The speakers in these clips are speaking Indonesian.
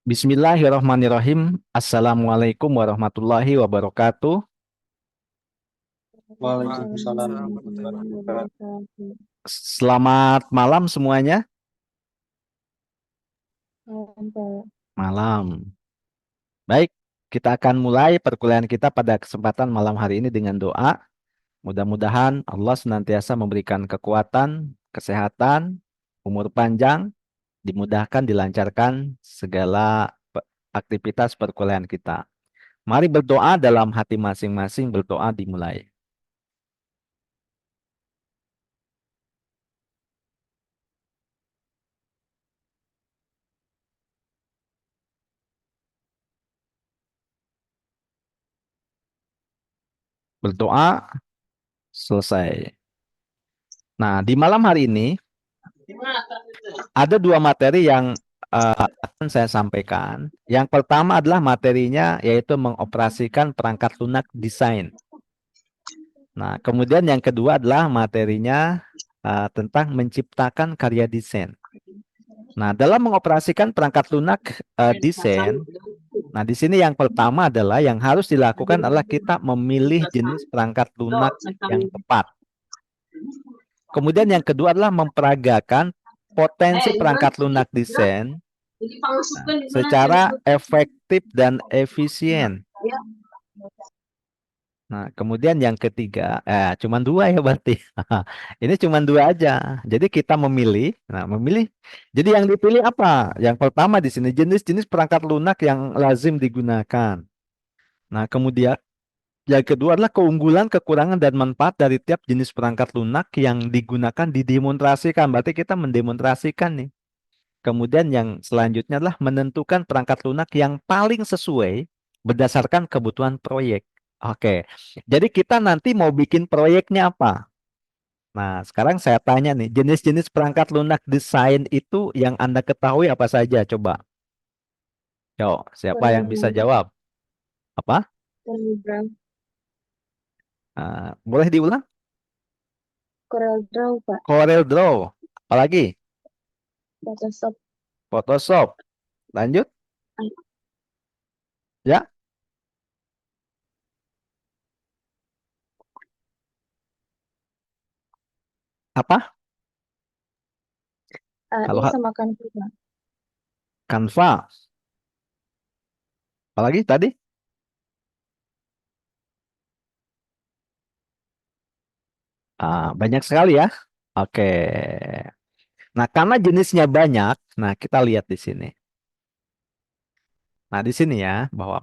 Bismillahirrahmanirrahim. Assalamualaikum warahmatullahi wabarakatuh. Waalaikumsalam Waalaikumsalam warahmatullahi warahmatullahi wabarakatuh. wabarakatuh. Selamat malam semuanya. Malam, Pak. Malam. Baik, kita akan mulai perkuliahan kita pada kesempatan malam hari ini dengan doa. Mudah-mudahan Allah senantiasa memberikan kekuatan, kesehatan, umur panjang, dimudahkan, dilancarkan segala aktivitas perkuliahan kita. Mari berdoa dalam hati masing-masing, berdoa dimulai. Berdoa selesai. Nah, di malam hari ini ada dua materi yang akan saya sampaikan. Yang pertama adalah materinya yaitu mengoperasikan perangkat lunak desain. Nah, kemudian yang kedua adalah materinya tentang menciptakan karya desain. Nah, dalam mengoperasikan perangkat lunak desain, nah di sini yang pertama adalah yang harus dilakukan adalah kita memilih jenis perangkat lunak yang tepat. Kemudian yang kedua adalah memperagakan potensi perangkat lunak desain secara efektif dan efisien. Nah, kemudian yang ketiga, cuma dua ya berarti. Ini cuma dua aja. Jadi kita memilih. Nah, memilih. Jadi yang dipilih apa? Yang pertama di sini jenis-jenis perangkat lunak yang lazim digunakan. Nah, kemudian yang kedua adalah keunggulan, kekurangan, dan manfaat dari tiap jenis perangkat lunak yang digunakan didemonstrasikan. Berarti kita mendemonstrasikan nih. Kemudian yang selanjutnya adalah menentukan perangkat lunak yang paling sesuai berdasarkan kebutuhan proyek. Oke, jadi kita nanti mau bikin proyeknya apa? Nah, sekarang saya tanya nih, jenis-jenis perangkat lunak desain itu yang Anda ketahui apa saja? Coba. Yo, siapa Corel yang bisa Draw. jawab? Apa? Corel Draw. Boleh diulang? Corel Draw, Pak. Corel Draw. Apalagi? Photoshop. Photoshop. Lanjut? Ya, apa? AI Kalau sama Canva, Pak. Canva. Apalagi tadi? Banyak sekali ya. Oke. Nah, karena jenisnya banyak, nah kita lihat di sini. Nah, di sini ya, bahwa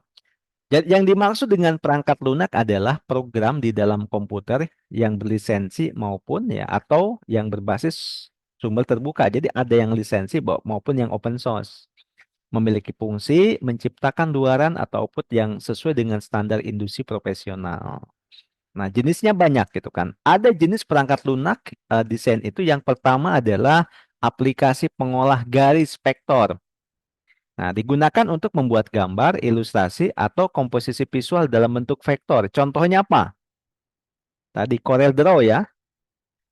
yang dimaksud dengan perangkat lunak adalah program di dalam komputer yang berlisensi maupun ya atau yang berbasis sumber terbuka. Jadi ada yang lisensi maupun yang open source. Memiliki fungsi menciptakan luaran atau output yang sesuai dengan standar industri profesional. Nah, jenisnya banyak gitu kan. Ada jenis perangkat lunak desain itu yang pertama adalah aplikasi pengolah garis vektor. Nah, digunakan untuk membuat gambar, ilustrasi, atau komposisi visual dalam bentuk vektor. Contohnya apa? Tadi Corel Draw ya.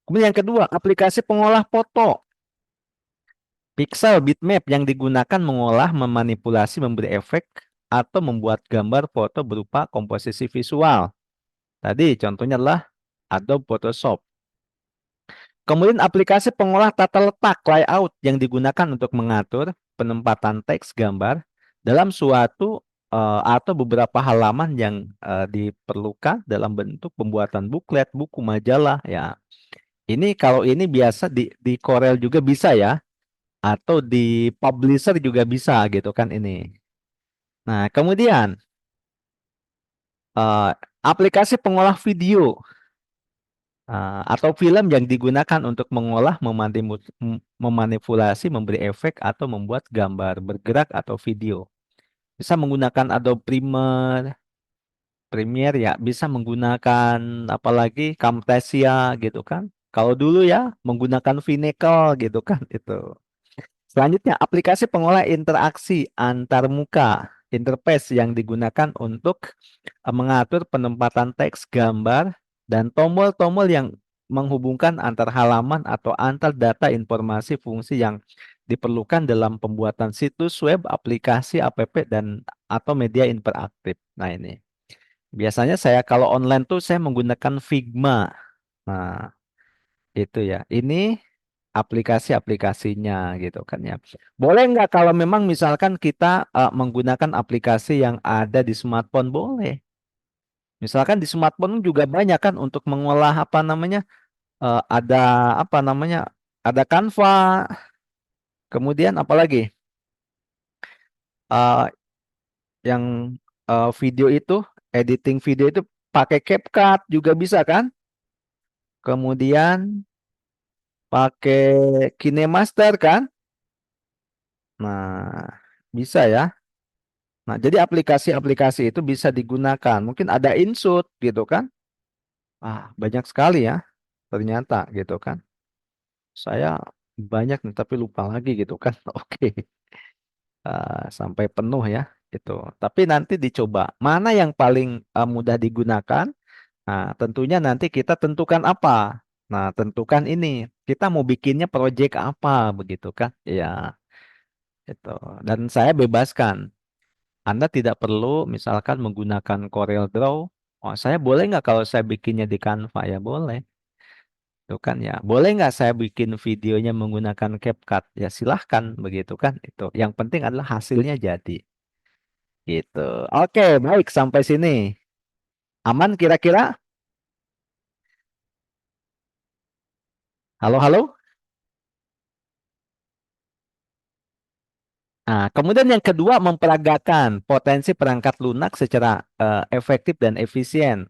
Kemudian yang kedua, aplikasi pengolah foto. Pixel bitmap yang digunakan mengolah, memanipulasi, memberi efek, atau membuat gambar foto berupa komposisi visual. Tadi contohnya adalah Adobe Photoshop. Kemudian aplikasi pengolah tata letak layout yang digunakan untuk mengatur penempatan teks gambar dalam suatu atau beberapa halaman yang diperlukan dalam bentuk pembuatan buklet, buku, majalah ya. Ini kalau ini biasa di Corel juga bisa ya, atau di publisher juga bisa gitu kan ini. Nah, kemudian eh, aplikasi pengolah video atau film yang digunakan untuk mengolah, memanipulasi, memberi efek, atau membuat gambar bergerak atau video. Bisa menggunakan Adobe Premiere ya, bisa menggunakan apalagi Camtasia gitu kan. Kalau dulu ya menggunakan Finacle gitu kan itu. Selanjutnya aplikasi pengolah interaksi antar muka, interface yang digunakan untuk mengatur penempatan teks, gambar, dan tombol-tombol yang menghubungkan antar halaman atau antar data informasi fungsi yang diperlukan dalam pembuatan situs web, aplikasi, app, dan atau media interaktif. Nah, ini. Biasanya saya kalau online tuh saya menggunakan Figma. Nah, itu ya. Ini aplikasi-aplikasinya gitu kan ya. Boleh nggak kalau memang misalkan kita menggunakan aplikasi yang ada di smartphone? Boleh. Misalkan di smartphone juga banyak kan untuk mengolah apa namanya, ada apa namanya, ada Canva, kemudian apalagi eh, yang video itu, editing video itu pakai CapCut juga bisa kan? Kemudian pakai KineMaster kan? Nah, bisa ya. Nah, jadi aplikasi-aplikasi itu bisa digunakan. Mungkin ada InShoot gitu kan? Banyak sekali ya ternyata gitu kan. Saya banyak nih tapi lupa lagi gitu kan. Oke. Sampai penuh ya itu. Tapi nanti dicoba mana yang paling mudah digunakan. Nah, tentunya nanti kita tentukan apa. Nah, tentukan ini kita mau bikinnya project apa begitu kan? Ya, itu. Dan saya bebaskan. Anda tidak perlu misalkan menggunakan Corel Draw. Oh, saya boleh nggak kalau saya bikinnya di Canva? Ya boleh. Itu kan ya. Boleh nggak saya bikin videonya menggunakan CapCut? Ya silahkan begitu kan. Itu. Yang penting adalah hasilnya jadi. Gitu. Oke, baik sampai sini. Aman kira-kira? Halo, halo? Nah, kemudian yang kedua memperagakan potensi perangkat lunak secara efektif dan efisien.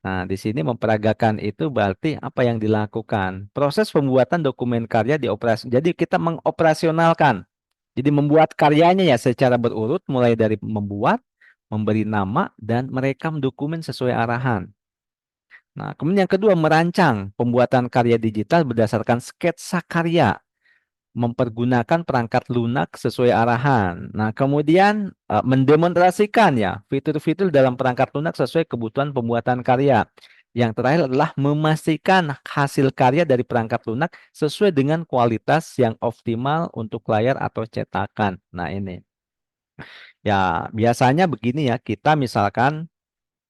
Nah, di sini memperagakan itu berarti apa yang dilakukan? Proses pembuatan dokumen karya dioperasi. Jadi kita mengoperasionalkan. Jadi membuat karyanya ya secara berurut mulai dari membuat, memberi nama, dan merekam dokumen sesuai arahan. Nah, kemudian yang kedua merancang pembuatan karya digital berdasarkan sketsa karya, mempergunakan perangkat lunak sesuai arahan. Nah, kemudian mendemonstrasikan ya fitur-fitur dalam perangkat lunak sesuai kebutuhan pembuatan karya. Yang terakhir adalah memastikan hasil karya dari perangkat lunak sesuai dengan kualitas yang optimal untuk layar atau cetakan. Nah, ini. Ya, biasanya begini ya, kita misalkan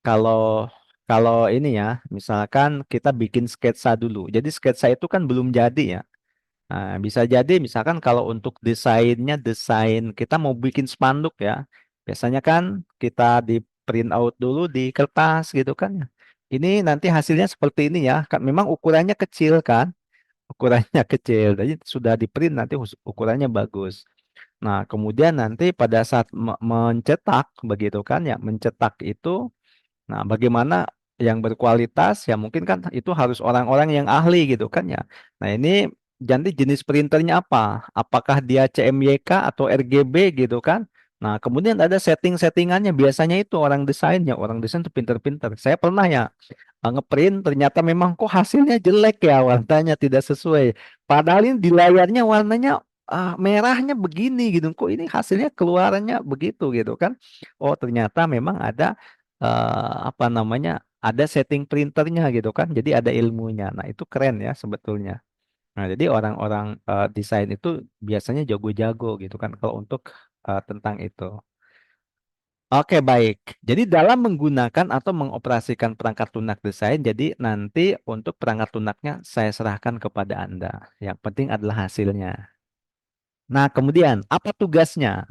kalau kalau ini ya, misalkan kita bikin sketsa dulu. Jadi sketsa itu kan belum jadi ya. Nah, bisa jadi misalkan kalau untuk desainnya desain kita mau bikin spanduk ya. Biasanya kan kita di print out dulu di kertas gitu kan ya. Ini nanti hasilnya seperti ini ya. Kan memang ukurannya kecil kan? Ukurannya kecil. Jadi sudah di print nanti ukurannya bagus. Nah, kemudian nanti pada saat mencetak begitu kan ya, mencetak itu. Nah, bagaimana yang berkualitas ya mungkin kan itu harus orang-orang yang ahli gitu kan ya. Nah, ini jadi jenis printernya apa? Apakah dia CMYK atau RGB gitu kan? Nah, kemudian ada setting-settingannya. Biasanya itu orang desain tuh pinter-pinter. Saya pernah ya ngeprint ternyata memang kok hasilnya jelek ya, warnanya tidak sesuai. Padahal ini di layarnya warnanya merahnya begini gitu. Kok ini hasilnya keluarannya begitu gitu kan? Oh, ternyata memang ada apa namanya, ada setting printernya gitu kan, jadi ada ilmunya. Nah, itu keren ya sebetulnya. Nah, jadi orang-orang desain itu biasanya jago-jago gitu kan kalau untuk tentang itu. Oke, baik. Jadi dalam menggunakan atau mengoperasikan perangkat lunak desain, jadi nanti untuk perangkat lunaknya saya serahkan kepada Anda. Yang penting adalah hasilnya. Nah, kemudian apa tugasnya?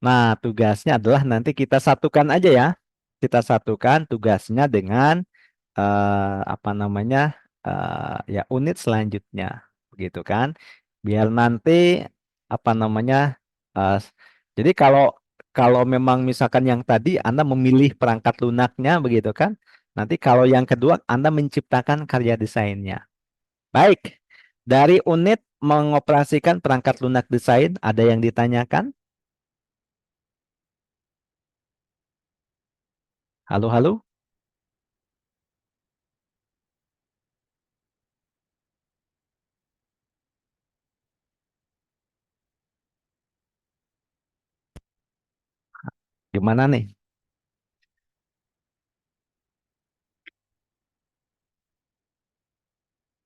Nah, tugasnya adalah nanti kita satukan aja ya. Kita satukan tugasnya dengan apa namanya, ya unit selanjutnya, begitu kan? Biar nanti apa namanya, eh, jadi kalau kalau memang misalkan yang tadi Anda memilih perangkat lunaknya, begitu kan? Nanti kalau yang kedua Anda menciptakan karya desainnya. Baik, dari unit mengoperasikan perangkat lunak desain, ada yang ditanyakan? Halo, halo? Gimana nih?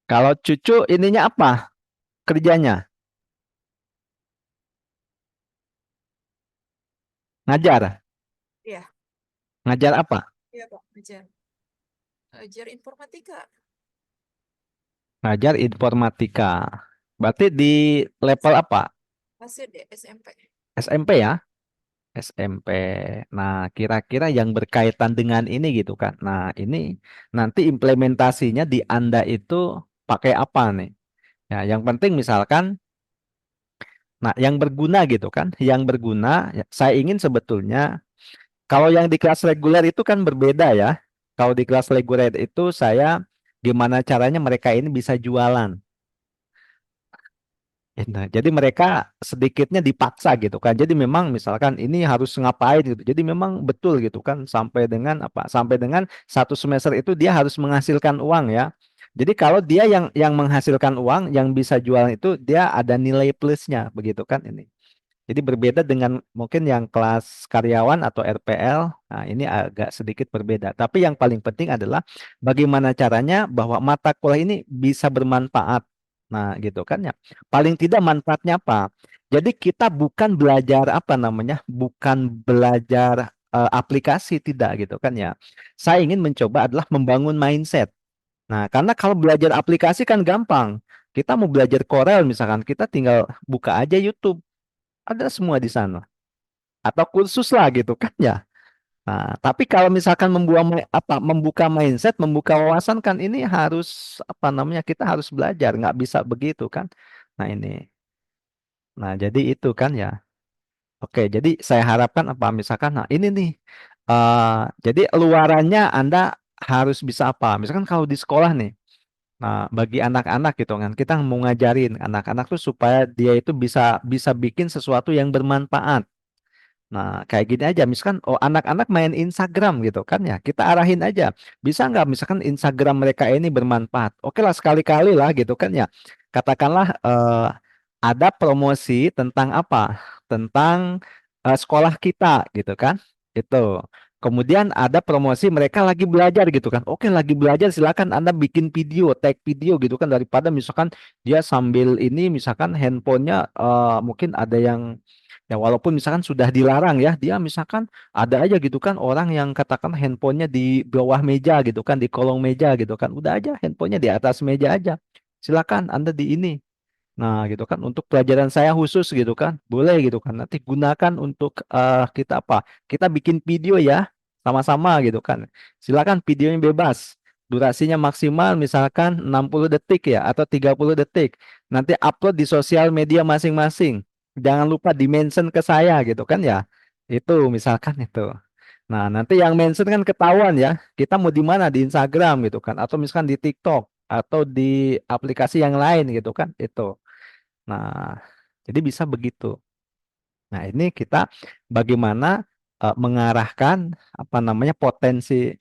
Kalau cucu ininya apa kerjanya? Ngajar, Iya, ngajar apa? iya Pak, ngajar. Ngajar informatika. Ngajar informatika. Berarti di level apa? Masih di SMP. SMP ya? SMP. Nah, kira-kira yang berkaitan dengan ini gitu kan. Nah, ini nanti implementasinya di Anda itu pakai apa nih? Ya, yang penting misalkan, nah yang berguna gitu kan. Yang berguna, ya, saya ingin sebetulnya, kalau yang di kelas reguler itu kan berbeda ya. Kalau di kelas reguler itu saya gimana caranya mereka ini bisa jualan. Nah, jadi mereka sedikitnya dipaksa gitu kan. Jadi memang misalkan ini harus ngapain gitu. Jadi memang betul gitu kan sampai dengan apa? Sampai dengan satu semester itu dia harus menghasilkan uang ya. Jadi kalau dia yang menghasilkan uang, yang bisa jualan itu dia ada nilai plusnya begitu kan ini. Jadi berbeda dengan mungkin yang kelas karyawan atau RPL. Nah, ini agak sedikit berbeda. Tapi yang paling penting adalah bagaimana caranya bahwa mata kuliah ini bisa bermanfaat. Nah, gitu kan ya. Paling tidak manfaatnya apa? Jadi kita bukan belajar apa namanya? Bukan belajar aplikasi tidak gitu kan ya. Saya ingin mencoba adalah membangun mindset. Nah, karena kalau belajar aplikasi kan gampang. Kita mau belajar Corel misalkan, kita tinggal buka aja YouTube, ada semua di sana, atau kursus lah gitu kan ya. Nah, tapi kalau misalkan membuka mindset, membuka wawasan kan ini harus apa namanya, kita harus belajar, nggak bisa begitu kan. Nah ini, nah jadi itu kan ya. Oke, jadi saya harapkan apa misalkan, nah ini nih, eh jadi luarannya Anda harus bisa apa, misalkan kalau di sekolah nih. Nah, bagi anak-anak gitu kan, kita mau ngajarin anak-anak tuh supaya dia itu bisa bisa bikin sesuatu yang bermanfaat. Nah, kayak gini aja, misalkan, oh anak-anak main Instagram gitu kan ya, kita arahin aja. Bisa nggak misalkan Instagram mereka ini bermanfaat? Oke lah, sekali-kali lah gitu kan ya. Katakanlah ada promosi tentang apa? Tentang sekolah kita gitu kan. Itu. Kemudian ada promosi mereka lagi belajar gitu kan. Oke, lagi belajar silakan Anda bikin video, tag video gitu kan, daripada misalkan dia sambil ini misalkan handphonenya mungkin ada yang, ya walaupun misalkan sudah dilarang ya, dia misalkan ada aja gitu kan orang yang katakan handphonenya di bawah meja gitu kan, di kolong meja gitu kan, udah aja handphonenya di atas meja aja. Silakan Anda di ini. Nah, gitu kan untuk pelajaran saya khusus gitu kan. Boleh gitu kan. Nanti gunakan untuk kita apa? Kita bikin video ya sama-sama gitu kan. Silakan videonya bebas. Durasinya maksimal misalkan 60 detik ya atau 30 detik. Nanti upload di sosial media masing-masing. Jangan lupa di-mention ke saya gitu kan ya. Itu misalkan itu. Nah, nanti yang mention kan ketahuan ya. Kita mau di mana, di Instagram gitu kan, atau misalkan di TikTok atau di aplikasi yang lain gitu kan. Itu. Nah, jadi bisa begitu. Nah, ini kita bagaimana mengarahkan apa namanya potensi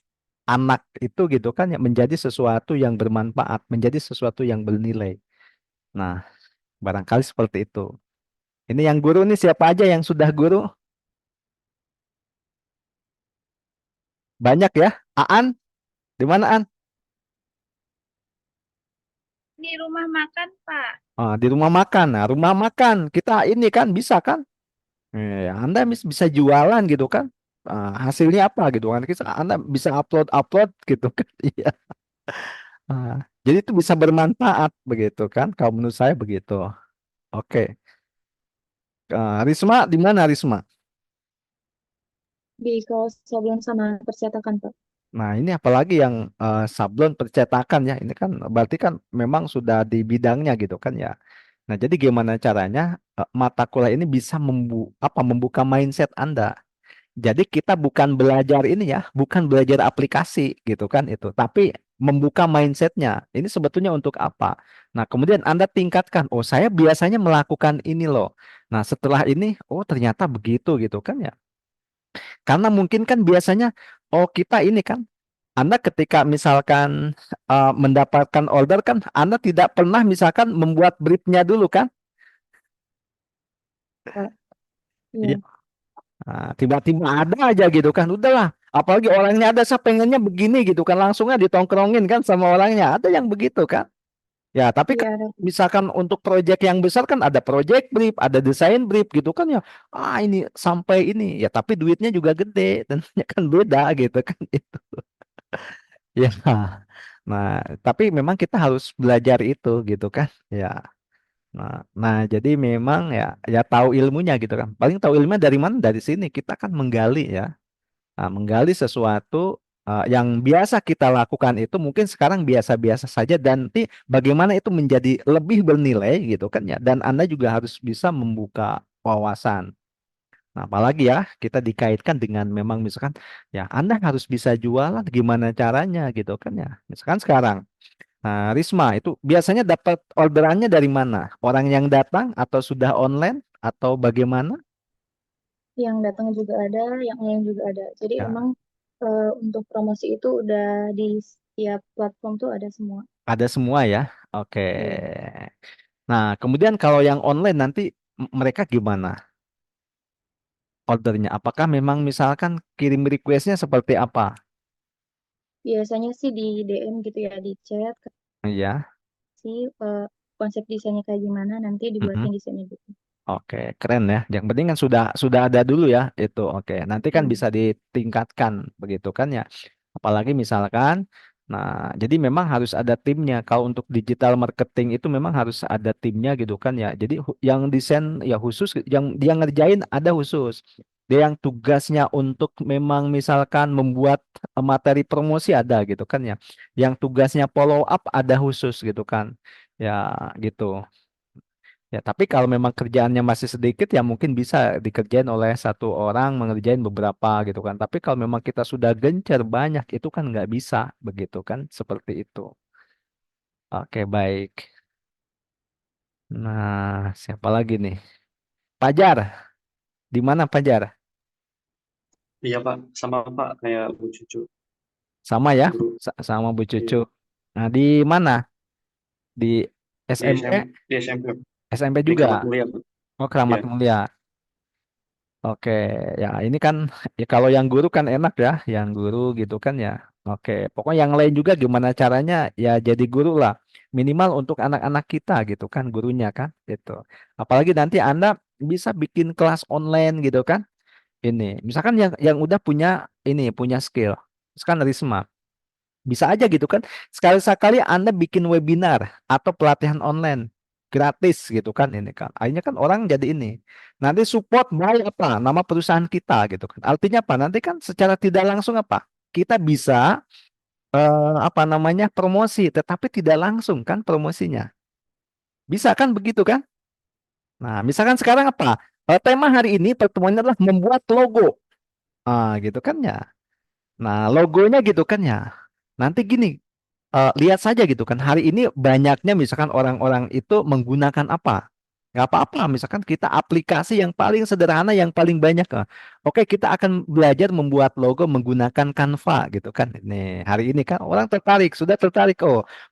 anak itu gitu kan ya menjadi sesuatu yang bermanfaat, menjadi sesuatu yang bernilai. Nah, barangkali seperti itu. Ini yang guru nih siapa aja yang sudah guru? Banyak ya? Aan, di mana Aan? Di rumah makan, Pak. Ah, di rumah makan. Nah, rumah makan kita ini kan bisa kan? Anda bisa jualan gitu kan? Hasilnya apa gitu kan? Anda bisa upload gitu kan? Iya. Ah, jadi itu bisa bermanfaat begitu kan? Kalau menurut saya begitu. Oke. Risma di mana Risma? Di kelas sablon sama percetakan, Pak. Nah, ini apalagi yang sablon percetakan ya. Ini kan berarti kan memang sudah di bidangnya gitu kan ya. Nah, jadi gimana caranya mata kuliah ini bisa membuka mindset Anda. Jadi kita bukan belajar ini ya, bukan belajar aplikasi gitu kan itu, tapi membuka mindsetnya. Ini sebetulnya untuk apa? Nah, kemudian Anda tingkatkan. Oh, saya biasanya melakukan ini loh. Nah, setelah ini, oh ternyata begitu gitu kan ya. Karena mungkin kan biasanya, oh kita ini kan, Anda ketika misalkan mendapatkan order kan, Anda tidak pernah misalkan membuat briefnya dulu kan? Pak. Iya. Iya. Nah, tiba-tiba ada aja gitu kan, udahlah. Apalagi orangnya ada, saya pengennya begini gitu kan, langsungnya ditongkrongin kan sama orangnya. Ada yang begitu kan? Ya, tapi Iya, kan ada. misalkan untuk proyek yang besar kan ada project brief, ada desain brief gitu kan ya. Ini sampai ini ya, tapi duitnya juga gede, tentunya kan beda gitu kan itu. Ya. Nah, tapi memang kita harus belajar itu gitu kan. Ya. Nah, jadi memang ya tahu ilmunya gitu kan. Paling tahu ilmunya dari mana? Dari sini kita kan menggali ya. Nah, menggali sesuatu yang biasa kita lakukan itu mungkin sekarang biasa-biasa saja dan nanti bagaimana itu menjadi lebih bernilai gitu kan ya. Dan Anda juga harus bisa membuka wawasan. Nah, apalagi ya kita dikaitkan dengan memang misalkan ya Anda harus bisa jualan gimana caranya gitu kan ya. Misalkan sekarang Risma itu biasanya dapat orderannya dari mana? Orang yang datang atau sudah online atau bagaimana? Yang datang juga ada, yang online juga ada. Jadi Ya, emang untuk promosi itu udah di setiap platform tuh ada semua. ada semua ya. Oke. Iya. Nah, kemudian kalau yang online nanti mereka gimana ordernya? Apakah memang misalkan kirim requestnya seperti apa? Biasanya sih di DM gitu ya, di chat, Iya. kasih konsep desainnya kayak gimana, nanti Mm-mm. dibuatin desainnya gitu. Oke, keren ya. Yang penting kan sudah ada dulu ya itu. Oke, nanti kan Hmm. bisa ditingkatkan begitu kan ya. Apalagi misalkan, nah jadi memang harus ada timnya. Kalau untuk digital marketing itu memang harus ada timnya gitu kan ya. Jadi yang desain ya khusus, yang dia ngerjain ada khusus. Dia yang tugasnya untuk memang misalkan membuat materi promosi ada gitu kan ya. Yang tugasnya follow up ada khusus gitu kan. Ya gitu. Ya, tapi kalau memang kerjaannya masih sedikit ya mungkin bisa dikerjain oleh satu orang mengerjain beberapa gitu kan. Tapi kalau memang kita sudah gencar banyak itu kan nggak bisa begitu kan seperti itu. Oke, baik. Nah, siapa lagi nih? Pajar, di mana Pajar? Iya Pak, sama Pak kayak Bu Cucu Sama ya, guru. sama Bu Cucu. Iya. Nah, di mana? Di Di SMP, di SMP SMP di Kramat juga. Mulia Pak. Oh, Iya. Keramat Mulia. Oke, ya ini kan ya kalau yang guru kan enak ya, yang guru gitu kan ya. Oke, pokoknya yang lain juga gimana caranya ya jadi guru lah. Minimal untuk anak-anak kita gitu kan gurunya kan gitu. Apalagi nanti Anda bisa bikin kelas online gitu kan. Ini, misalkan yang udah punya ini punya skill. Misalkan Risma. Bisa aja gitu kan. Sekali-sekali Anda bikin webinar atau pelatihan online gratis gitu kan ini kan. Akhirnya kan orang jadi ini. Nanti support by apa? Nama perusahaan kita gitu kan. Artinya apa? Nanti kan secara tidak langsung apa? Kita bisa apa namanya promosi, tetapi tidak langsung kan promosinya. Bisa kan begitu kan? Nah, misalkan sekarang apa? Tema hari ini pertemuannya adalah membuat logo. Gitu kan ya. Nah, logonya gitu kan ya. Nanti gini, lihat saja gitu kan hari ini banyaknya misalkan orang-orang itu menggunakan apa nggak apa-apa misalkan kita aplikasi yang paling sederhana yang paling banyak oke kita akan belajar membuat logo menggunakan Canva gitu kan nih hari ini kan orang tertarik sudah tertarik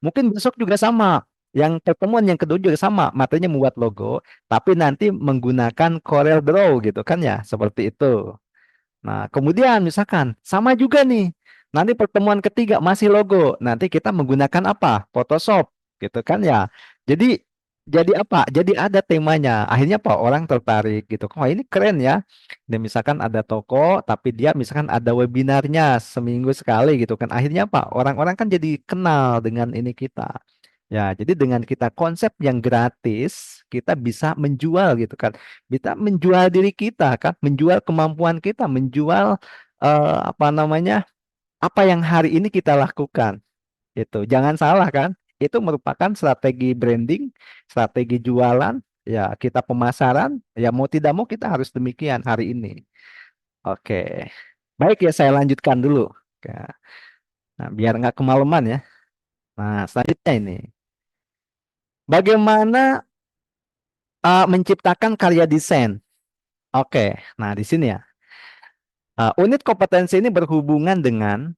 mungkin besok juga sama yang pertemuan yang kedua juga sama materinya membuat logo tapi nanti menggunakan Corel Draw gitu kan ya seperti itu. Nah, kemudian misalkan sama juga nih. Nanti pertemuan ketiga masih logo. Nanti kita menggunakan apa? Photoshop, gitu kan ya. Jadi apa? Jadi ada temanya. Akhirnya apa? Orang tertarik gitu. Wah, ini keren ya. Dan misalkan ada toko, tapi dia misalkan ada webinarnya seminggu sekali gitu kan. Akhirnya apa? Orang-orang kan jadi kenal dengan ini kita. Ya, jadi dengan kita konsep yang gratis, kita bisa menjual gitu kan. Kita menjual diri kita kan, menjual kemampuan kita, menjual apa namanya? Apa yang hari ini kita lakukan. Itu. Jangan salah kan? Itu merupakan strategi branding, strategi jualan, ya kita pemasaran, ya mau tidak mau kita harus demikian hari ini. Oke. Baik ya saya lanjutkan dulu. Oke. Nah, biar nggak kemalaman ya. Nah, selanjutnya ini. Bagaimana menciptakan karya desain. Oke, nah di sini ya. Unit kompetensi ini berhubungan dengan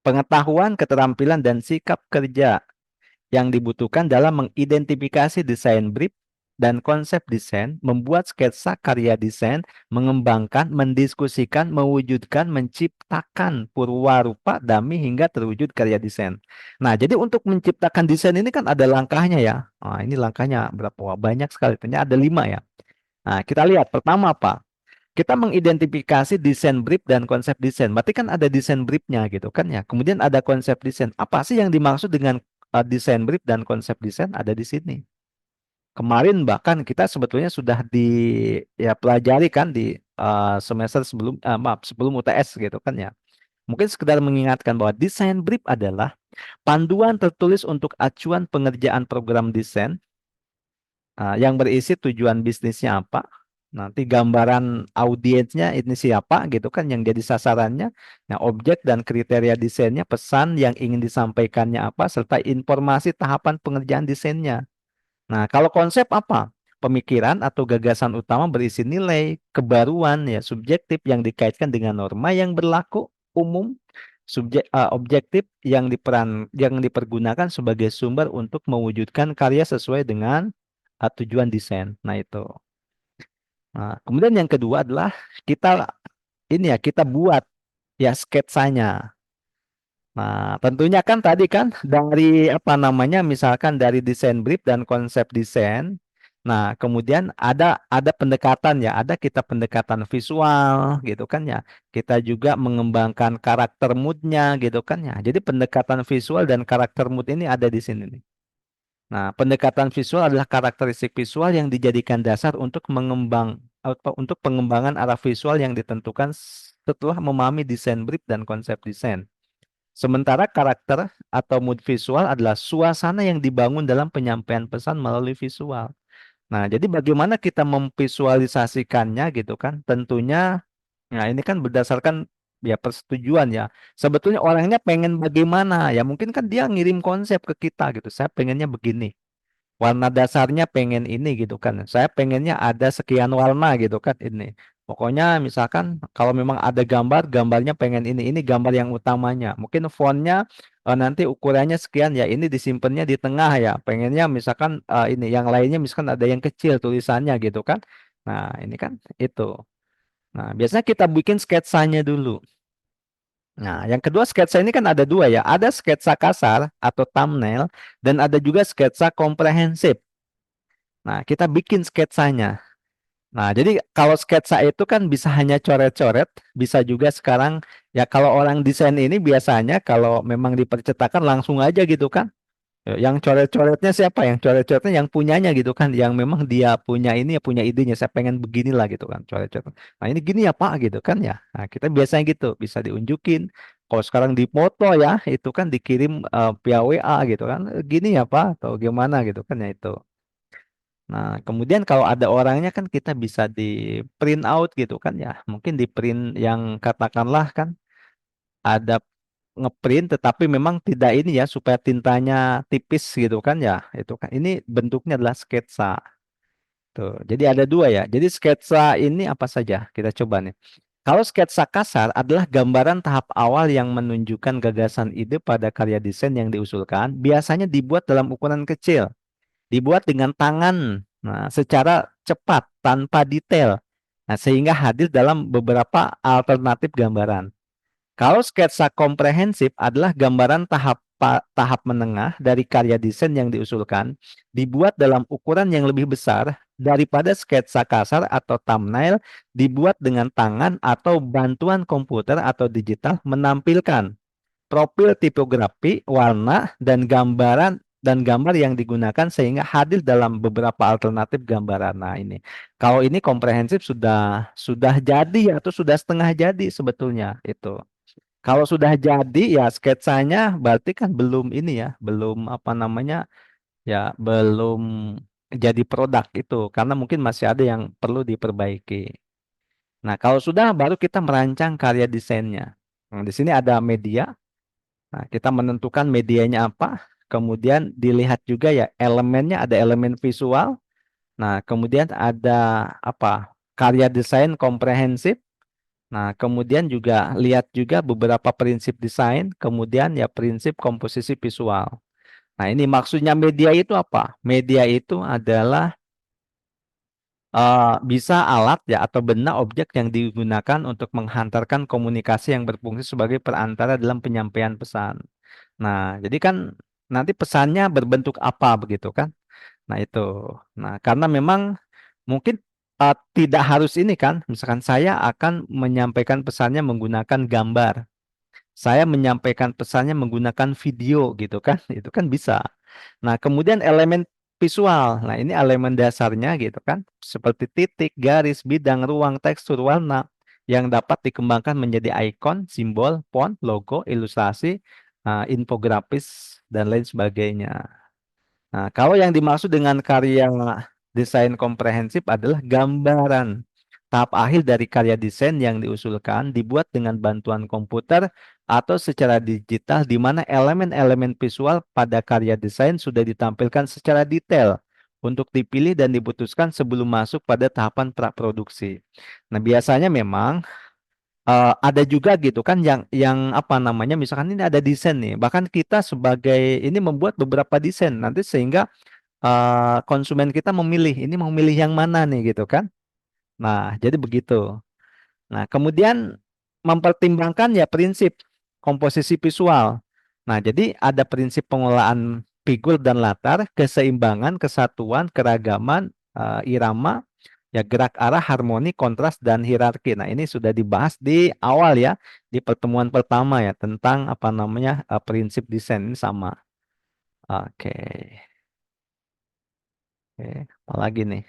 pengetahuan, keterampilan, dan sikap kerja yang dibutuhkan dalam mengidentifikasi desain brief, dan konsep desain, membuat sketsa karya desain, mengembangkan, mendiskusikan, mewujudkan, menciptakan purwarupa dummy hingga terwujud karya desain. Nah, jadi untuk menciptakan desain ini kan ada langkahnya ya. Nah, ini langkahnya berapa? Wah, banyak sekali. Ternyata ada 5 ya. Nah, kita lihat pertama apa? Kita mengidentifikasi desain brief dan konsep desain. Berarti kan ada desain briefnya gitu kan ya. Kemudian ada konsep desain. Apa sih yang dimaksud dengan desain brief dan konsep desain ada di sini. Kemarin bahkan kita sebetulnya sudah ya pelajari kan di semester sebelum maaf sebelum UTS gitu kan ya. Mungkin sekedar mengingatkan bahwa desain brief adalah panduan tertulis untuk acuan pengerjaan program desain yang berisi tujuan bisnisnya apa, nanti gambaran audiensnya ini siapa gitu kan yang jadi sasarannya, nah objek dan kriteria desainnya, pesan yang ingin disampaikannya apa, serta informasi tahapan pengerjaan desainnya. Nah, kalau konsep apa? Pemikiran atau gagasan utama berisi nilai, kebaruan ya subjektif yang dikaitkan dengan norma yang berlaku umum, objektif yang dipergunakan sebagai sumber untuk mewujudkan karya sesuai dengan tujuan desain. Nah, itu. Nah, kemudian yang kedua adalah kita buat ya sketsanya. Nah, tentunya kan tadi kan dari apa namanya misalkan dari desain brief dan konsep desain. Nah, kemudian ada pendekatan ya, ada kita pendekatan visual gitu kan ya. Kita juga mengembangkan karakter moodnya gitu kan ya. Jadi pendekatan visual dan karakter mood ini ada di sini nih. Nah, pendekatan visual adalah karakteristik visual yang dijadikan dasar untuk pengembangan arah visual yang ditentukan setelah memahami desain brief dan konsep desain. Sementara karakter atau mood visual adalah suasana yang dibangun dalam penyampaian pesan melalui visual. Nah, jadi bagaimana kita memvisualisasikannya gitu kan? Tentunya, nah ini kan berdasarkan ya persetujuan ya. Sebetulnya orangnya pengen bagaimana ya? Mungkin kan dia ngirim konsep ke kita gitu. Saya pengennya begini. Warna dasarnya pengen ini gitu kan. Saya pengennya ada sekian warna gitu kan ini. Pokoknya misalkan kalau memang ada gambar, gambarnya pengen ini gambar yang utamanya. Mungkin fontnya nanti ukurannya sekian ya. Ini disimpannya di tengah ya. Pengennya misalkan ini yang lainnya misalkan ada yang kecil tulisannya gitu kan. Nah, ini kan itu. Nah, biasanya kita bikin sketsanya dulu. Nah, yang kedua sketsa ini kan ada dua ya. Ada sketsa kasar atau thumbnail dan ada juga sketsa komprehensif. Nah, kita bikin sketsanya. Nah, jadi kalau sketsa itu kan bisa hanya coret-coret, bisa juga sekarang ya kalau orang desain ini biasanya kalau memang dipercetakan langsung aja gitu kan. Yang coret-coretnya siapa? Yang coret-coretnya yang punyanya gitu kan, yang memang dia punya ini ya punya idenya, saya pengen beginilah gitu kan, coret-coret. Nah, ini gini ya Pak gitu kan ya. Nah, kita biasanya gitu, bisa diunjukin. Kalau sekarang di foto ya, itu kan dikirim via WA gitu kan. Gini ya Pak atau gimana gitu kan ya itu. Nah, kemudian kalau ada orangnya kan kita bisa di print out gitu kan ya. Mungkin di print yang katakanlah kan ada ngeprint tetapi memang tidak ini ya supaya tintanya tipis gitu kan ya. Itu kan ini bentuknya adalah sketsa. Tuh. Jadi ada dua ya. Jadi sketsa ini apa saja? Kita coba nih. Kalau sketsa kasar adalah gambaran tahap awal yang menunjukkan gagasan ide pada karya desain yang diusulkan, biasanya dibuat dalam ukuran kecil. Dibuat dengan tangan, nah, secara cepat tanpa detail, nah, sehingga hadir dalam beberapa alternatif gambaran. Kalau sketsa komprehensif adalah gambaran tahap menengah dari karya desain yang diusulkan, dibuat dalam ukuran yang lebih besar daripada sketsa kasar atau thumbnail, dibuat dengan tangan atau bantuan komputer atau digital, menampilkan profil tipografi, warna, dan gambar yang digunakan sehingga hadir dalam beberapa alternatif gambaran. Nah, ini. Kalau ini komprehensif sudah jadi atau sudah setengah jadi sebetulnya itu. Kalau sudah jadi ya sketsanya berarti kan belum ini ya, belum apa namanya ya, belum jadi produk itu karena mungkin masih ada yang perlu diperbaiki. Nah, kalau sudah baru kita merancang karya desainnya. Nah, di sini ada media. Nah, kita menentukan medianya apa, kemudian dilihat juga ya elemennya, ada elemen visual. Nah, kemudian ada apa? Karya desain komprehensif. Nah, kemudian juga lihat juga beberapa prinsip desain, kemudian ya prinsip komposisi visual. Nah, ini maksudnya media itu apa? Media itu adalah bisa alat ya atau benda objek yang digunakan untuk menghantarkan komunikasi yang berfungsi sebagai perantara dalam penyampaian pesan. Nah, jadi kan nanti pesannya berbentuk apa begitu kan? Nah, itu. Nah, karena memang mungkin tidak harus ini kan, misalkan saya akan menyampaikan pesannya menggunakan gambar. Saya menyampaikan pesannya menggunakan video gitu kan, itu kan bisa. Nah, kemudian elemen visual. Nah, ini elemen dasarnya gitu kan, seperti titik, garis, bidang, ruang, tekstur, warna yang dapat dikembangkan menjadi ikon, simbol, font, logo, ilustrasi, infografis dan lain sebagainya. Nah, kalau yang dimaksud dengan karya desain komprehensif adalah gambaran tahap akhir dari karya desain yang diusulkan dibuat dengan bantuan komputer atau secara digital di mana elemen-elemen visual pada karya desain sudah ditampilkan secara detail untuk dipilih dan diputuskan sebelum masuk pada tahapan praproduksi. Nah, biasanya memang ada juga gitu kan yang apa namanya misalkan ini ada desain nih bahkan kita sebagai ini membuat beberapa desain nanti sehingga konsumen kita memilih ini mau milih yang mana nih gitu kan. Nah, jadi begitu. Nah, kemudian mempertimbangkan ya prinsip komposisi visual. Nah, jadi ada prinsip pengelolaan figur dan latar, keseimbangan, kesatuan, keragaman, irama, ya gerak arah, harmoni, kontras, dan hierarki. Nah, ini sudah dibahas di awal ya, di pertemuan pertama ya, tentang apa namanya prinsip desain ini sama. Oke, oke, apalagi nih.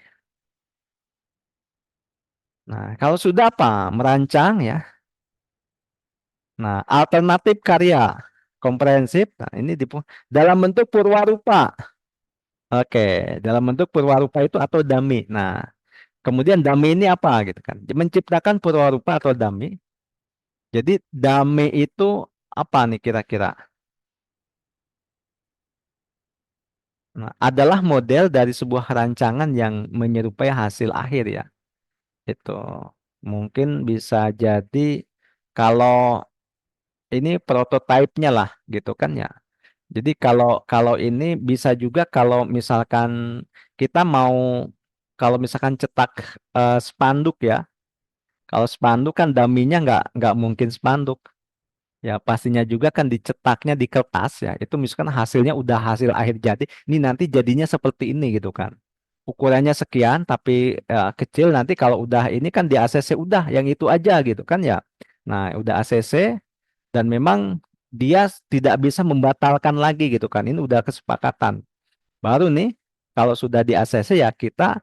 Nah, kalau sudah apa? Merancang ya. Nah, alternatif karya komprehensif. Nah, ini dalam bentuk purwarupa. Oke, dalam bentuk purwarupa itu atau dummy. Nah, kemudian dummy ini apa gitu kan? Menciptakan purwarupa atau dummy. Jadi dummy itu apa nih kira-kira? Nah, adalah model dari sebuah rancangan yang menyerupai hasil akhir ya. Itu mungkin bisa jadi kalau ini prototipenya lah gitu kan ya. Jadi kalau kalau ini bisa juga kalau misalkan kita mau kalau misalkan cetak spanduk ya. Kalau spanduk kan daminya nggak mungkin spanduk. Ya pastinya juga kan dicetaknya di kertas ya. Itu misalkan hasilnya udah hasil akhir jadi. Ini nanti jadinya seperti ini gitu kan. Ukurannya sekian tapi kecil nanti kalau udah ini kan di ACC udah yang itu aja gitu kan ya. Nah, udah ACC dan memang dia tidak bisa membatalkan lagi gitu kan. Ini udah kesepakatan. Baru nih kalau sudah di ACC ya kita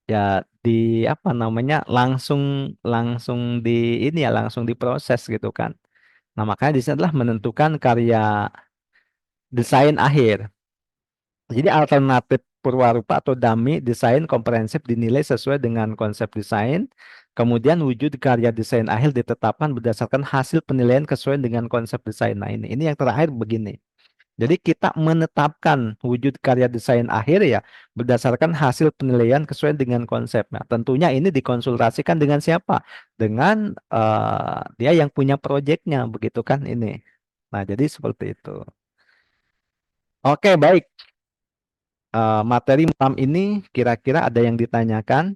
ya di apa namanya langsung langsung di ini ya langsung diproses gitu kan. Nah, makanya di sini adalah menentukan karya desain akhir. Jadi alternatif purwarupa atau dummy desain komprehensif dinilai sesuai dengan konsep desain. Kemudian wujud karya desain akhir ditetapkan berdasarkan hasil penilaian kesesuaian dengan konsep desain. Nah, ini yang terakhir begini. Jadi kita menetapkan wujud karya desain akhir ya berdasarkan hasil penilaian kesesuaian dengan konsep. Nah, tentunya ini dikonsultasikan dengan siapa? Dengan dia yang punya proyeknya, begitu kan ini. Nah, jadi seperti itu. Oke, baik. Materi malam ini kira-kira ada yang ditanyakan?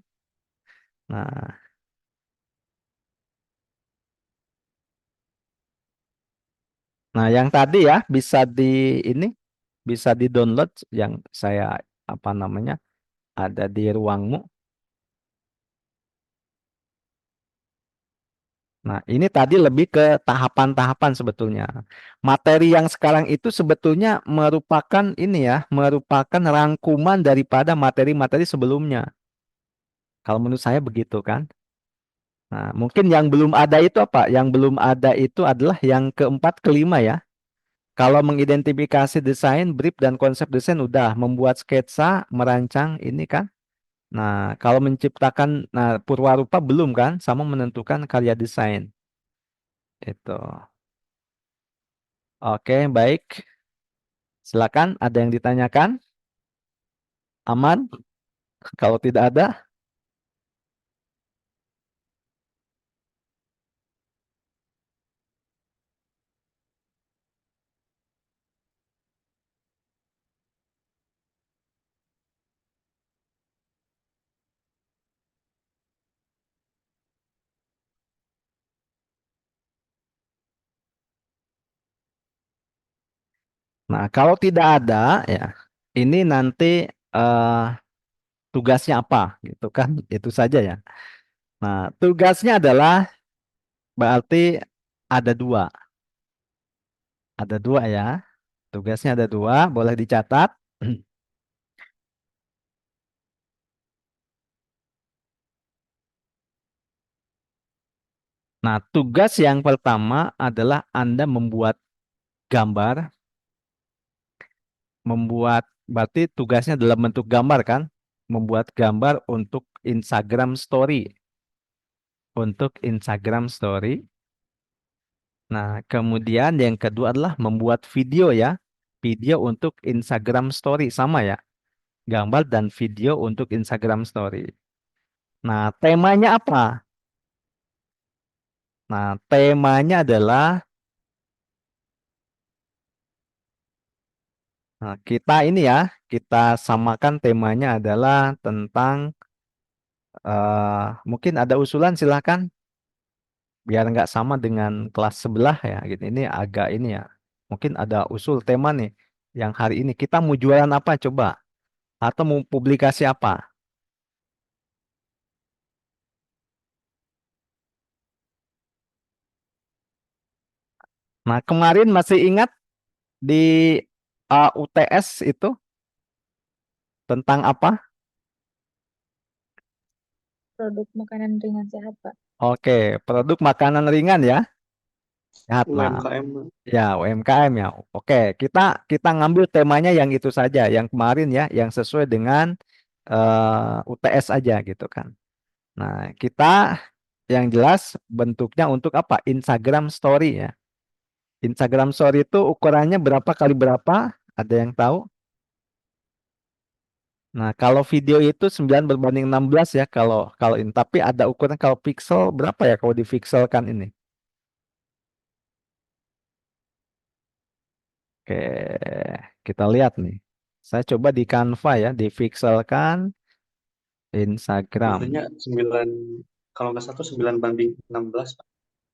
Nah, nah yang tadi ya bisa di ini bisa di-download yang saya apa namanya ada di ruangmu. Nah, ini tadi lebih ke tahapan-tahapan sebetulnya. Materi yang sekarang itu sebetulnya merupakan ini ya, merupakan rangkuman daripada materi-materi sebelumnya. Kalau menurut saya begitu kan. Nah, mungkin yang belum ada itu apa? Yang belum ada itu adalah yang keempat, kelima ya. Kalau mengidentifikasi desain, brief, dan konsep desain udah. Membuat sketsa, merancang ini kan. Nah, kalau menciptakan, nah Purwarupa belum kan, sama menentukan karya desain. Itu. Oke, baik. Silakan, ada yang ditanyakan? Aman? Kalau tidak ada, Nah, kalau tidak ada ya, ini nanti eh, tugasnya apa gitu kan? Itu saja ya. Nah, tugasnya adalah berarti ada dua. Ada dua ya. Tugasnya ada dua, boleh dicatat. Nah, tugas yang pertama adalah Anda gambar, membuat, berarti tugasnya dalam bentuk gambar kan? Membuat gambar untuk Instagram Story. Untuk Instagram Story. Nah, kemudian yang kedua adalah membuat video ya. Video untuk Instagram Story, sama ya. Gambar dan video untuk Instagram Story. Nah, temanya apa? Nah, temanya adalah, nah, kita ini ya, kita samakan temanya adalah tentang, mungkin ada usulan silahkan, biar nggak sama dengan kelas sebelah ya, gitu. Ini agak ini ya, mungkin ada usul tema nih, yang hari ini kita mau jualan apa coba, atau mau publikasi apa. Nah, kemarin masih ingat di UTS itu tentang apa? Produk makanan ringan sehat, Pak. Oke, produk makanan ringan ya. Sehat. Nah, UMKM. ya UMKM ya. Oke, kita kita ngambil temanya yang itu saja, yang kemarin ya, yang sesuai dengan UTS aja gitu kan. Nah, kita yang jelas bentuknya untuk apa? Instagram Story ya. Instagram Story itu ukurannya berapa kali berapa? Ada yang tahu? Nah, kalau video itu 9:16 ya, kalau kalau ini, tapi ada ukuran kalau pixel berapa ya kalau dipixelkan ini? Oke, kita lihat nih. Saya coba di Canva ya, dipixelkan Instagram. Biasanya 9, kalau nggak satu 9:16 Pak.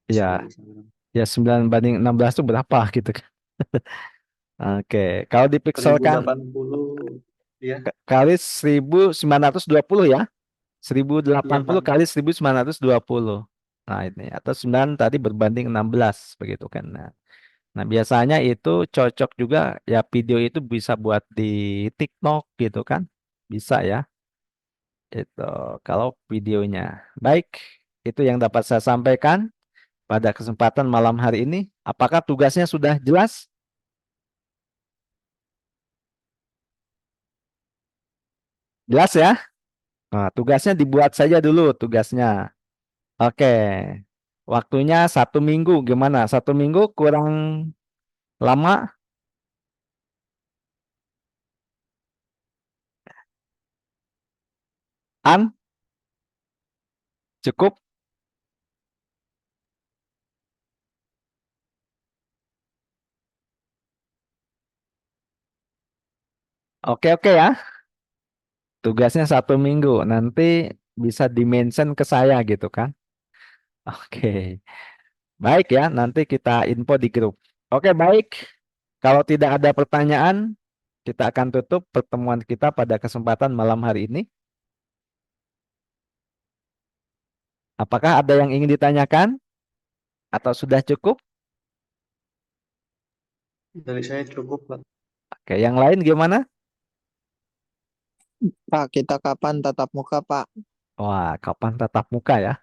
Ya, Di Instagram. ya 9:16 itu berapa gitu kan. Oke, kalau dipixelkan 1080 ya. kali 1920 ya. Iya 1080 Pak. kali 1920. Nah, ini atau 9 tadi berbanding 16 begitu kan. Nah, biasanya itu cocok juga ya, video itu bisa buat di TikTok gitu kan. Bisa ya. Itu kalau videonya. Baik, itu yang dapat saya sampaikan pada kesempatan malam hari ini. Apakah tugasnya sudah jelas? Jelas ya? Nah, tugasnya dibuat saja dulu tugasnya. Oke. Waktunya 1 minggu. Gimana? 1 minggu kurang lama? An? Cukup? Oke, oke ya. Tugasnya 1 minggu. Nanti bisa dimention ke saya gitu kan. Oke. Baik ya. Nanti kita info di grup. Oke, baik. Kalau tidak ada pertanyaan, kita akan tutup pertemuan kita pada kesempatan malam hari ini. Apakah ada yang ingin ditanyakan? Atau sudah cukup? Dari saya cukup Pak. Oke, yang lain gimana? Pak, kita kapan tatap muka, Pak? Wah, kapan tatap muka ya?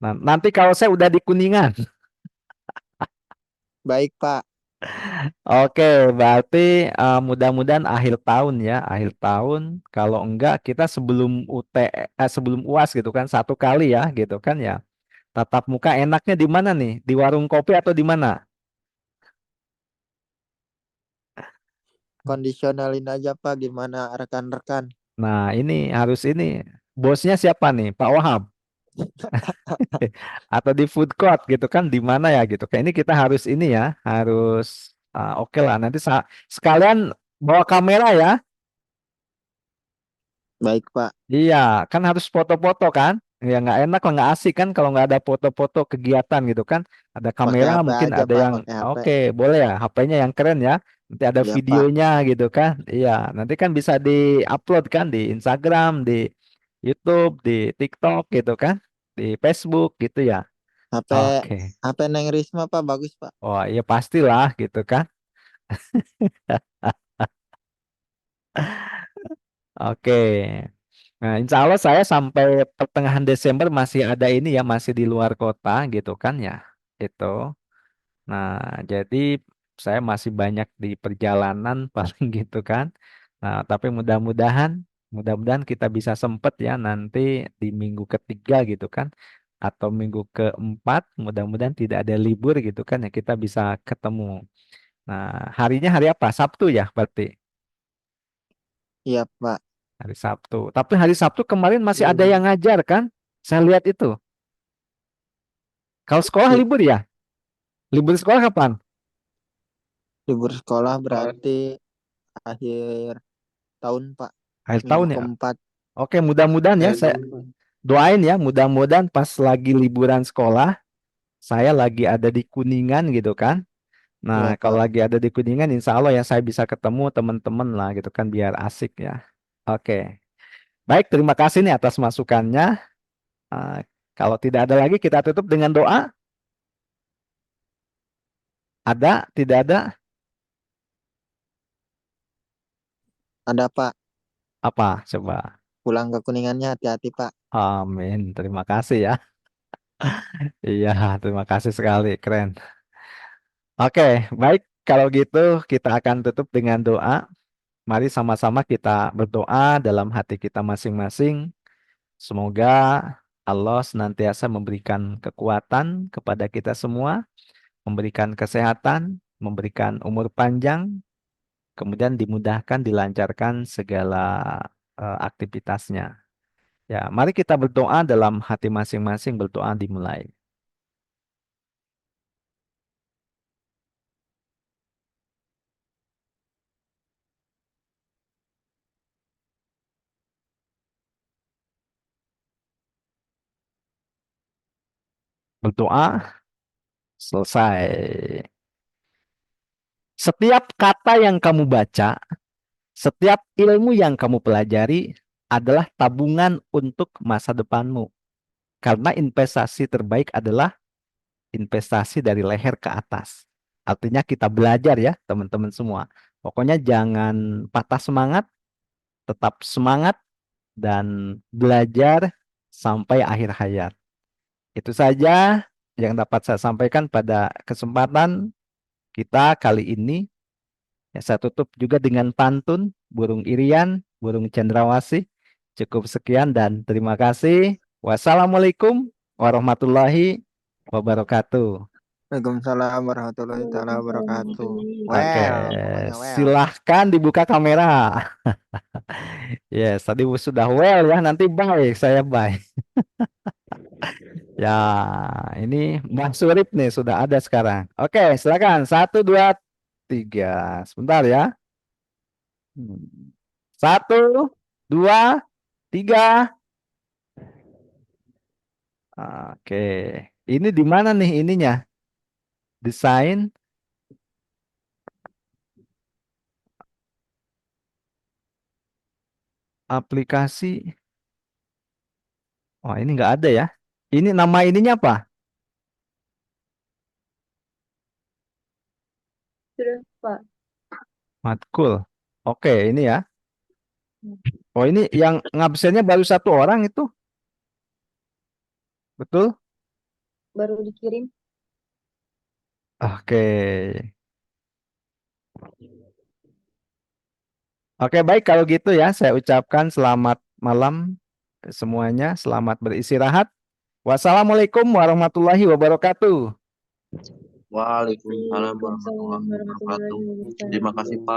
Nah, nanti kalau saya udah di Kuningan. Baik, Pak. Oke, berarti mudah-mudahan akhir tahun ya, akhir tahun. Kalau enggak, kita sebelum sebelum UAS gitu kan, 1 kali ya, gitu kan ya. Tatap muka enaknya di mana nih? Di warung kopi atau di mana? Kondisionalin aja, Pak. Gimana rekan-rekan? Nah, ini harus ini. Bosnya siapa nih? Pak Wahab. Atau di food court gitu kan, di mana ya gitu. Kayak ini kita harus ini ya, harus oke lah. Nanti sekalian bawa kamera ya. Baik, Pak. Iya, kan harus foto-foto kan? Ya nggak enak lah, nggak asik kan kalau nggak ada foto-foto kegiatan gitu kan. Ada Pakai kamera HP mungkin aja, ada Pak. yang Pakai HP. oke, boleh ya, HP-nya yang keren ya. Nanti ada Iya, Pak. videonya gitu kan. Iya, nanti kan bisa di-upload kan di Instagram, di YouTube, di TikTok gitu kan, di Facebook gitu ya. HP Oke. HP Neng Risma, Pak, bagus, Pak. Oh, iya pastilah gitu kan. Oke. Nah, insya Allah saya sampai pertengahan Desember masih ada ini ya, masih di luar kota gitu kan ya. Itu. Nah, jadi saya masih banyak di perjalanan paling gitu kan. Nah, tapi mudah-mudahan kita bisa sempet ya nanti di minggu ketiga gitu kan. Atau minggu keempat, mudah-mudahan tidak ada libur gitu kan ya, kita bisa ketemu. Nah, harinya hari apa? Sabtu ya berarti. Iya, Pak. Hari Sabtu. Tapi hari Sabtu kemarin masih ada yang Hmm. ngajar kan? Saya lihat itu. Kalau sekolah Li- libur ya? Libur sekolah kapan? Libur sekolah Kalau berarti akhir tahun, Pak. Akhir Minggu tahun ya? keempat. Oke, mudah-mudahan ya. akhir Saya tahun, Pak. doain ya, mudah-mudahan pas lagi liburan sekolah, saya lagi ada di Kuningan gitu kan. Iya, Nah, kalau Pak. lagi ada di Kuningan, insya Allah ya saya bisa ketemu teman-teman lah gitu kan, biar asik ya. Oke, baik, terima kasih nih atas masukannya. Ah, kalau tidak ada lagi, kita tutup dengan doa. Ada? Tidak ada? Ada, Pak. Apa? Coba. Pulang ke Kuningannya hati-hati, Pak. Amin. Terima kasih ya. Iya, terima kasih sekali. Keren. Oke, baik. Kalau gitu, kita akan tutup dengan doa. Mari sama-sama kita berdoa dalam hati kita masing-masing. Semoga Allah senantiasa memberikan kekuatan kepada kita semua, memberikan kesehatan, memberikan umur panjang, kemudian dimudahkan, dilancarkan segala aktivitasnya. Ya, mari kita berdoa dalam hati masing-masing, berdoa dimulai. Berdoa, selesai. Setiap kata yang kamu baca, setiap ilmu yang kamu pelajari adalah tabungan untuk masa depanmu. Karena investasi terbaik adalah investasi dari leher ke atas. Artinya kita belajar ya teman-teman semua. Pokoknya jangan patah semangat, tetap semangat dan belajar sampai akhir hayat. Itu saja yang dapat saya sampaikan pada kesempatan kita kali ini. Ya, saya tutup juga dengan pantun burung irian, burung cendrawasih. Cukup sekian dan terima kasih. Wassalamualaikum warahmatullahi wabarakatuh. Waalaikumsalam warahmatullahi taala Waalaikumsalam wabarakatuh. warahmatullahi Oke, Well, wabarakatuh. pokoknya well. silahkan dibuka kamera. Yes, tadi sudah well ya, nanti bye, saya bye. Ya, ini Mbak Surip nih sudah ada sekarang. Oke, silakan. 1, 2, 3. Sebentar ya. 1, 2, 3. Oke, ini di mana nih ininya? Desain aplikasi. Oh, ini nggak ada ya. Ini nama ininya apa? Sudah, Pak. Matkul. Oke, ini ya. Oh, ini yang ngabsennya baru 1 orang itu. Betul? Baru dikirim. Oke. Oke, baik kalau gitu ya. Saya ucapkan selamat malam semuanya. Selamat beristirahat. Wassalamualaikum warahmatullahi wabarakatuh. Waalaikumsalam Waalaikumsalam warahmatullahi warahmatullahi wabarakatuh. wabarakatuh. Terima kasih, Pak.